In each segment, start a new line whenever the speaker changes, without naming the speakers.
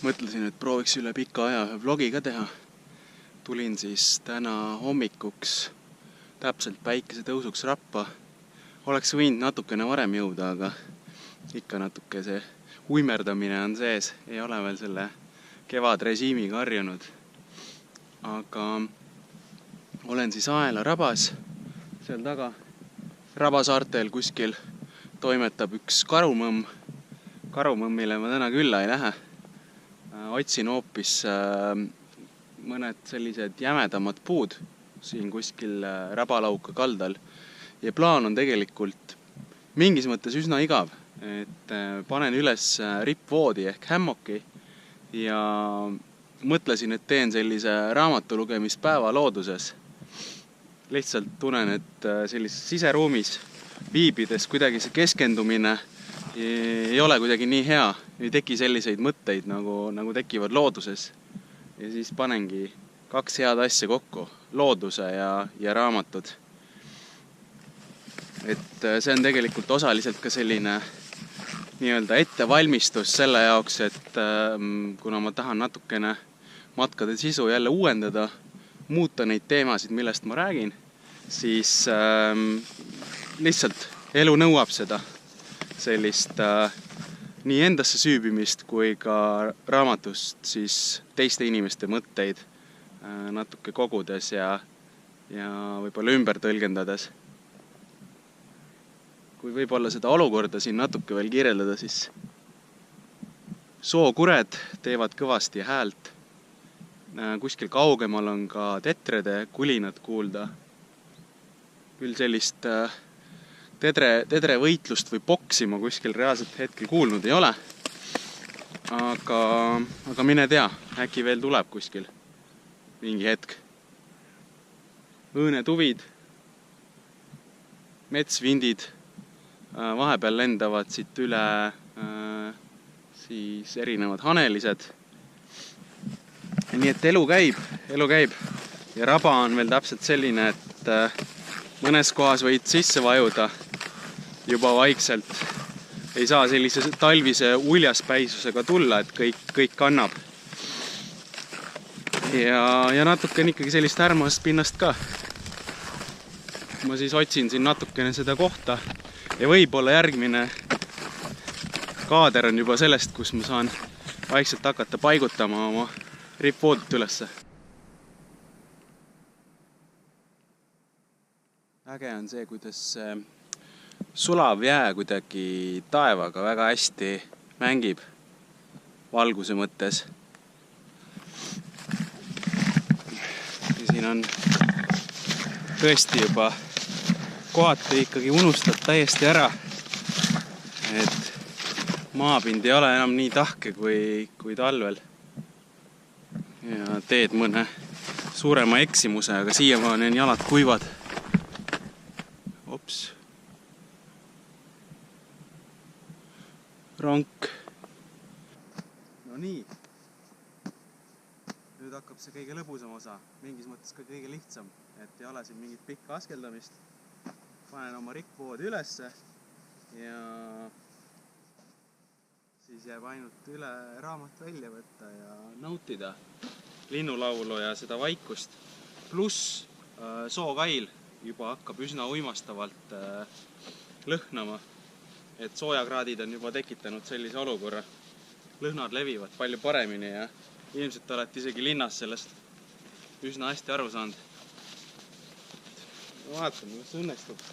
mõtlesin, et prooviks üle pika aja ühe vlogi ka teha. Tulin siis täna hommikuks täpselt päikese tõusuks rappa. Oleks võinud natukene varem jõuda, aga ikka natuke see uimerdamine on sees. Ei ole veel selle kevadrežiimiga harjunud. Aga olen siis Aela rabas. Seal taga Rabasaartel kuskil toimetab üks karumõmm. Karumõmmile ma täna külla ei lähe. Otsin hoopis mõned sellised jämedamad puud siin kuskil Rabalauka kaldal. Ja plaan on tegelikult mingis mõttes üsna igav. Et panen üles rippvoodi ehk hämmoki ja mõtlesin, et teen sellise raamatulugemispäeva looduses. Lihtsalt tunnen, et sellises siseruumis viibides kuidagi see keskendumine ei ole kuidagi nii hea. Ei teki selliseid mõtteid, nagu tekivad looduses. Ja siis panengi kaks head asja kokku, looduse ja raamatud. Et see on tegelikult osaliselt ka selline nii-öelda ettevalmistus selle jaoks, et kuna ma tahan natukene matkade sisu jälle uuendada, muuta neid teemasid, millest ma räägin, siis lihtsalt elu nõuab seda sellist nii endasse süübimist kui ka raamatust siis teiste inimeste mõtteid natuke kogudes ja võib-olla ümber tõlgendades. Kui võib-olla seda olukorda siin natuke veel kirjeldada, siis sookured teevad kõvasti häält. Kuskil kaugemal on ka tetrede kulinad kuulda. Küll sellist tedre võitlust või boksi ma kuskil reaalselt hetkel kuulnud ei ole. Aga mine tea, äkki veel tuleb kuskil mingi hetk. Õõnetuvid, metsvindid, vahepeal lendavad siit üle siis erinevad hanelised. Nii et elu käib ja raba on veel täpselt selline, et mõnes kohas võid sisse vajuda juba vaikselt. Ei saa sellise talvise uljaspäisusega tulla, et kõik kannab. Ja natuke on ikkagi sellist härmast pinnast ka. Ma siis otsin siin natukene seda kohta ja võib-olla järgmine kaader on juba sellest, kus ma saan vaikselt hakata paigutama oma rippvoodit ülesse. Äge on see, kuidas sulav jää kuidagi taevaga väga hästi mängib valguse mõttes. Ja siin on tõesti juba kohati ikkagi unustad täiesti ära, et maapind ei ole enam nii tahke kui talvel. Ja teed mõne suurema eksimuse, aga siiamaani on jalad kuivad. Ops. Ronk. No nii. Nüüd hakkab see kõige lõbusam osa. Mingis mõttes ka kõige lihtsam, et ei ole siin mingit pikka askeldamist. Panen oma rippvoodi ülesse ja siis jääb ainult üle raamat välja võtta ja nautida linnulaulu ja seda vaikust. Pluss sookail juba hakkab üsna uimastavalt lõhnama, et soojakraadid on juba tekitanud sellise olukorra. Lõhnad levivad palju paremini ja ilmselt olete isegi linnas sellest üsna hästi aru saanud. Vaatame, kas õnnestub.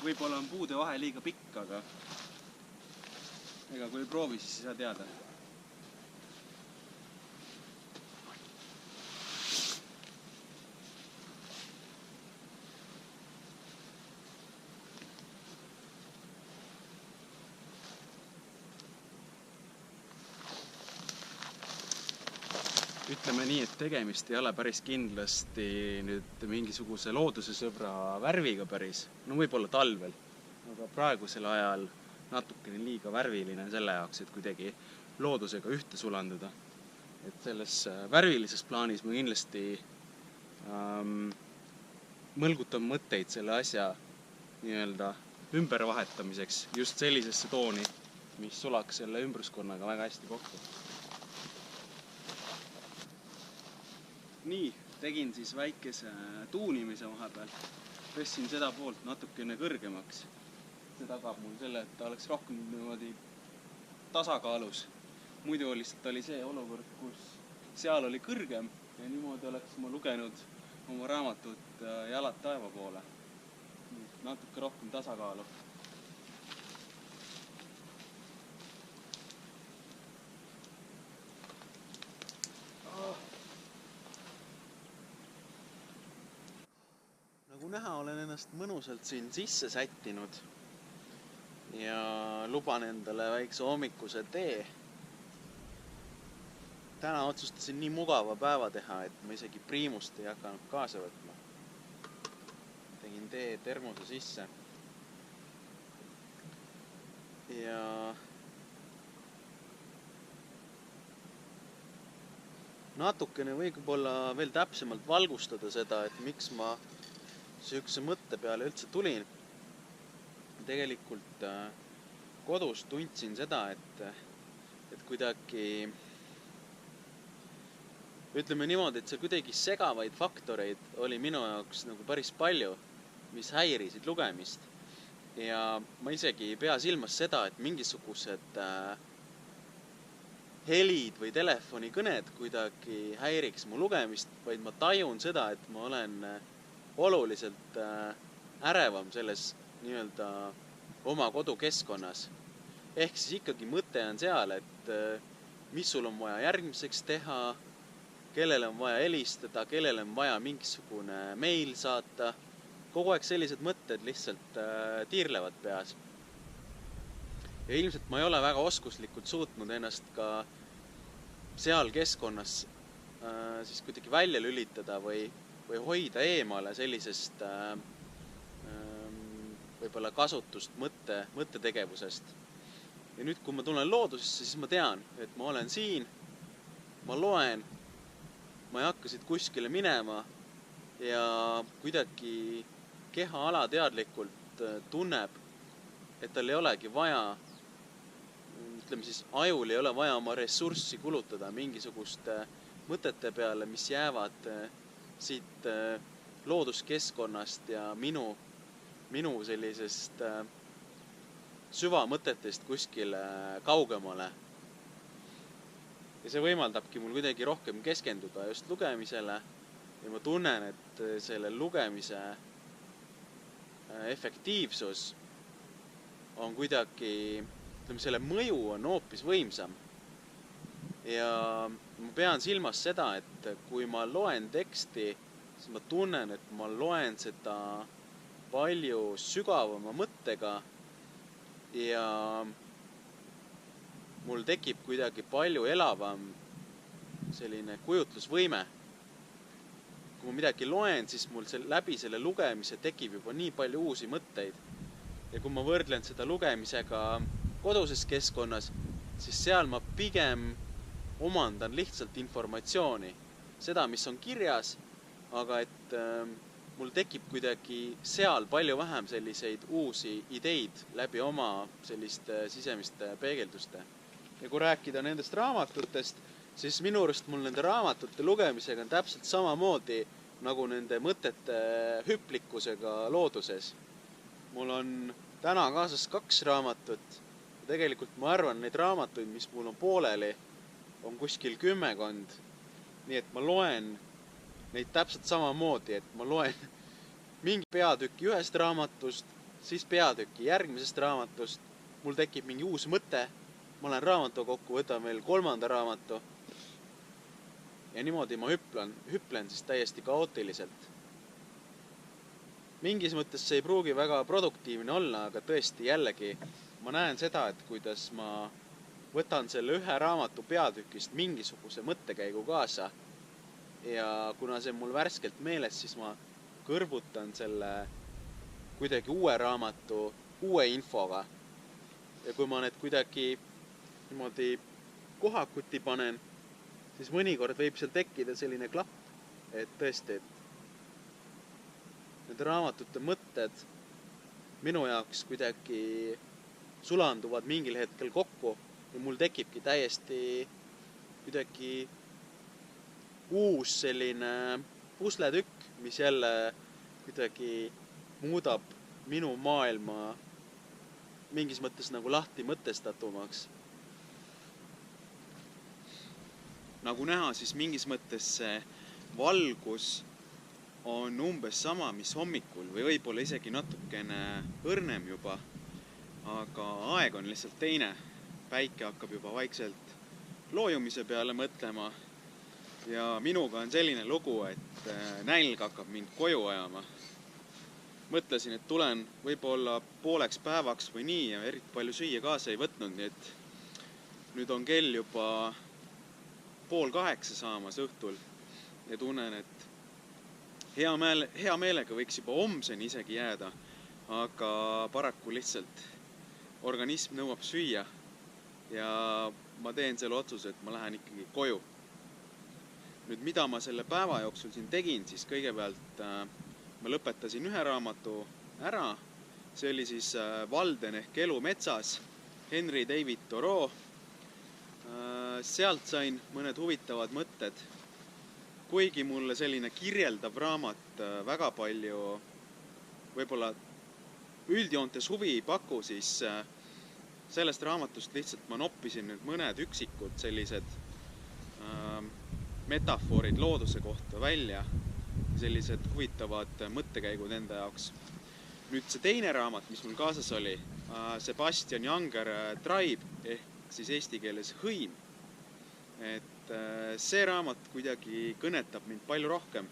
Võib-olla on puude vahe liiga pikk, aga ega kui ei proovi, siis ei saa teada. Ütleme nii, et tegemist ei ole päris kindlasti nüüd mingisuguse looduse sõbra värviga päris. No võib-olla talvel, aga praegusel ajal natukene liiga värviline selle jaoks, et kuidagi loodusega ühte sulanduda. Et selles värvilises plaanis ma kindlasti mõlgutan mõtteid selle asja nii-öelda ümbervahetamiseks just sellisesse tooni, mis sulaks selle ümbruskonnaga väga hästi kokku. Nii, tegin siis väikese tuunimise vahepeal. Tõssin seda poolt natukene kõrgemaks. See tagab mul selle, et ta oleks rohkem niimoodi tasakaalus. Muidu lihtsalt oli see olukord, kus seal oli kõrgem ja niimoodi oleks ma lugenud oma raamatut Jalad taeva poole. Natuke rohkem tasakaalu. Nagu näha, olen ennast mõnusalt siin sisse sättinud ja luban endale väikse hommikuse tee. Täna otsustasin nii mugava päeva teha, et ma isegi priimust ei hakanud kaasa võtma. Tegin tee termose sisse. Ja natukene võib-olla veel täpsemalt valgustada seda, et miks ma sihukese mõtte peale üldse tulin. Tegelikult kodus tundsin seda, et kuidagi ütleme niimoodi, et see kuidagi segavaid faktoreid oli minu jaoks nagu päris palju, mis häirisid lugemist. Ja ma isegi ei pea silmas seda, et mingisugused helid või telefonikõned kuidagi häiriks mu lugemist, vaid ma tajun seda, et ma olen oluliselt ärevam selles nii-öelda oma kodukeskkonnas. Ehk siis ikkagi mõte on seal, et mis sul on vaja järgmiseks teha, kellele on vaja helistada, kellele on vaja mingisugune meil saata. Kogu aeg sellised mõtted lihtsalt tiirlevad peas. Ja ilmselt ma ei ole väga oskuslikult suutnud ennast ka seal keskkonnas siis kuidagi välja lülitada või hoida eemale sellisest võib-olla kasutust mõttetegevusest. Ja nüüd, kui ma tulen loodusesse, siis ma tean, et ma olen siin, ma loen, ma ei hakka siit kuskile minema ja kuidagi keha alateadlikult tunneb, et tal ei olegi vaja, ütleme siis, ajul ei ole vaja oma ressurssi kulutada mingisuguste mõtete peale, mis jäävad siit looduskeskkonnast ja minu sellisest süvamõtetest kuskile kaugemale. Ja see võimaldabki mul kuidagi rohkem keskenduda just lugemisele ja ma tunnen, et selle lugemise efektiivsus on kuidagi, ütleme, selle mõju on hoopis võimsam. Ja ma pean silmas seda, et kui ma loen teksti, siis ma tunnen, et ma loen seda palju sügavama mõttega ja mul tekib kuidagi palju elavam selline kujutlusvõime. Kui ma midagi loen, siis mul läbi selle lugemise tekib juba nii palju uusi mõtteid. Ja kui ma võrdlen seda lugemisega koduses keskkonnas, siis seal ma pigem omandan lihtsalt informatsiooni. Seda, mis on kirjas, aga et mul tekib kuidagi seal palju vähem selliseid uusi ideid läbi oma selliste sisemiste peegelduste. Ja kui rääkida nendest raamatutest, siis minu arust mul nende raamatute lugemisega on täpselt samamoodi nagu nende mõtete hüplikkusega looduses. Mul on täna kaasas 2 raamatut. Ja tegelikult ma arvan, neid raamatuid, mis mul on pooleli, on kuskil 10. Nii et ma loen neid täpselt samamoodi, et ma loen mingi peatüki ühest raamatust, siis peatüki järgmisest raamatust. Mul tekib mingi uus mõte, ma olen raamatu kokku, võtan veel 3. raamatu. Ja niimoodi ma hüplen siis täiesti kaootiliselt. Mingis mõttes see ei pruugi väga produktiivne olla, aga tõesti jällegi ma näen seda, et kuidas ma võtan selle ühe raamatu peatükist mingisuguse mõttekäigu kaasa. Ja kuna see mul värskelt meeles, siis ma kõrvutan selle kuidagi uue raamatu, uue infoga. Ja kui ma need kuidagi niimoodi
kohakuti panen, siis mõnikord võib seal tekkida selline klapp, et tõesti, et need raamatute mõtted minu jaoks kuidagi sulanduvad mingil hetkel kokku ja mul tekibki täiesti kuidagi uus selline pusletükk, mis jälle kuidagi muudab minu maailma mingis mõttes nagu lahti mõtestatumaks. Nagu näha, siis mingis mõttes see valgus on umbes sama, mis hommikul või võib-olla isegi natukene õrnem juba, aga aeg on lihtsalt teine. Päike hakkab juba vaikselt loojumise peale mõtlema ja minuga on selline lugu, et nälg hakkab mind koju ajama. Mõtlesin, et tulen võib-olla pooleks päevaks või nii ja eriti palju süüa kaasa ei võtnud, nii et nüüd on kell juba 7:30 saamas õhtul ja tunnen, et hea meelega võiks juba homseni isegi jääda, aga paraku lihtsalt organism nõuab süüa ja ma teen selle otsuse, et ma lähen ikkagi koju. Nüüd, mida ma selle päeva jooksul siin tegin, siis kõigepealt ma lõpetasin ühe raamatu ära. See oli siis Valden ehk Elu metsas, Henry David Thoreau. Sealt sain mõned huvitavad mõtted. Kuigi mulle selline kirjeldav raamat väga palju võib-olla üldjoontes huvi ei paku, siis sellest raamatust lihtsalt ma noppisin nüüd mõned üksikud sellised metafoorid looduse kohta välja, sellised huvitavad mõttekäigud enda jaoks. Nüüd see teine raamat, mis mul kaasas oli, Sebastian Junger Tribe ehk siis eesti keeles hõim. Et see raamat kuidagi kõnetab mind palju rohkem.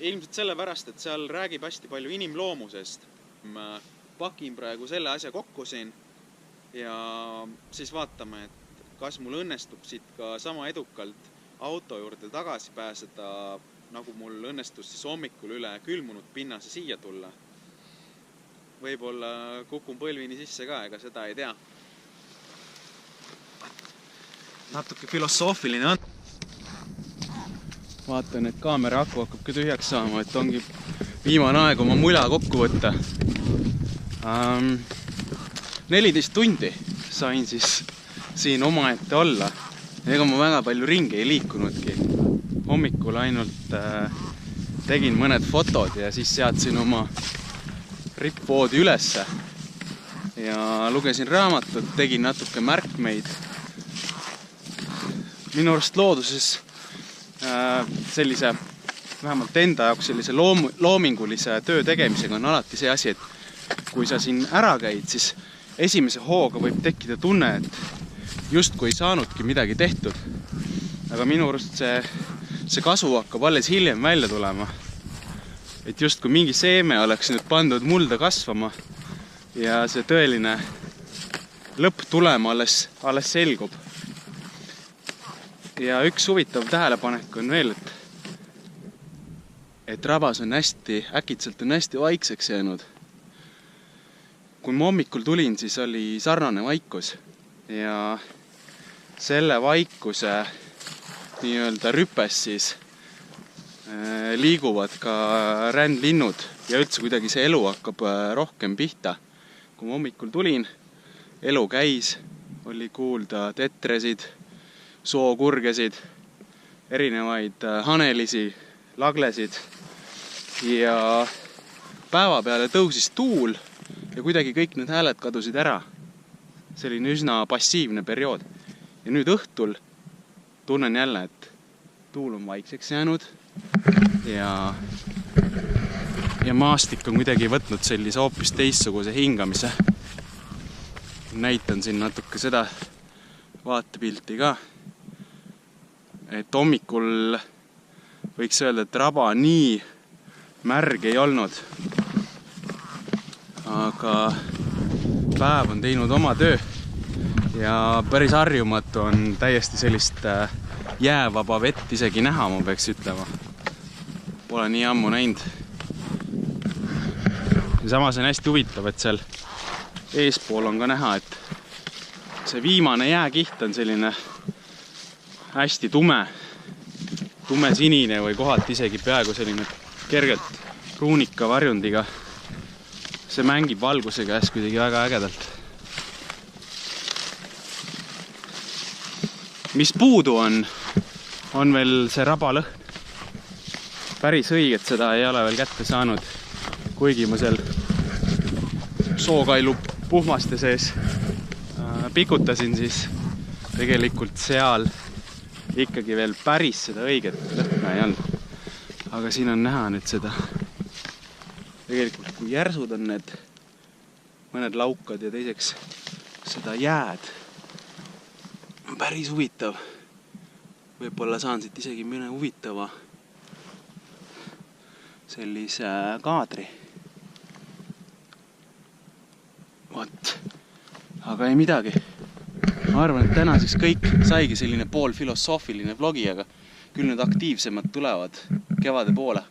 Ilmselt sellepärast, et seal räägib hästi palju inimloomusest. Ma pakin praegu selle asja kokku siin ja siis vaatame, et kas mul õnnestub siit ka sama edukalt auto juurde tagasi pääseda, nagu mul õnnestus siis hommikul üle külmunud pinnase siia tulla. Võib-olla kukun põlvini sisse ka, ega seda ei tea. Natuke filosoofiline on. Vaatan, et kaamera aku hakkab ka tühjaks saama, et ongi viimane aeg oma mula kokku võtta. 14 tundi sain siis siin omaette olla. Ega ma väga palju ringi ei liikunudki. Hommikul ainult tegin mõned fotod ja siis seadsin oma rippvoodi ülesse. Ja lugesin raamatut, tegin natuke märkmeid. Minu arust looduses sellise, vähemalt enda jaoks sellise loomingulise töö tegemisega on alati see asi, et kui sa siin ära käid, siis esimese hooga võib tekkida tunne, et justkui ei saanudki midagi tehtud. Aga minu arust see kasu hakkab alles hiljem välja tulema. Et justkui mingi seeme oleks nüüd pandud mulda kasvama ja see tõeline lõpptulem alles selgub. Ja üks huvitav tähelepanek on veel, et rabas on äkitselt on hästi vaikseks jäänud. Kui ma hommikul tulin, siis oli sarnane vaikus ja selle vaikuse nii-öelda rüpes siis liiguvad ka rändlinnud ja üldse kuidagi see elu hakkab rohkem pihta. Kui ma hommikul tulin, elu käis, oli kuulda tetresid, sookurgesid, erinevaid hanelisi, laglesid ja päeva peale tõusis tuul ja kuidagi kõik need hääled kadusid ära. Selline üsna passiivne periood. Ja nüüd õhtul tunnen jälle, et tuul on vaikseks jäänud ja maastik on kuidagi võtnud sellise hoopis teistsuguse hingamise. Näitan siin natuke seda vaatepilti ka. Et hommikul võiks öelda, et raba nii märg ei olnud. Aga päev on teinud oma töö ja päris harjumatu on täiesti sellist jäävaba vett isegi näha, ma peaks ütlema. Pole nii ammu näinud. Ja samas on hästi huvitav, et seal eespool on ka näha, et
see viimane jääkiht on selline hästi tume sinine või kohati isegi peaaegu selline kergelt pruunika varjundiga. See mängib valguse käes kuidagi väga ägedalt. Mis puudu on veel see rabalõhn. Päris õiget seda ei ole veel kätte saanud, kuigi ma seal sookailu puhmaste sees pikutasin, siis tegelikult seal ikkagi veel päris seda õiget lõhna ei olnud. Aga siin on näha nüüd seda. Tegelikult kui järsud on need mõned laukad ja teiseks seda jääd on päris huvitav. Võib-olla saan siit isegi mõne huvitava sellise kaadri. Vot. Aga ei midagi. Ma arvan, et tänaseks kõik saigi selline poolfilosoofiline vlogi, aga küll nüüd aktiivsemad tulevad kevade poole.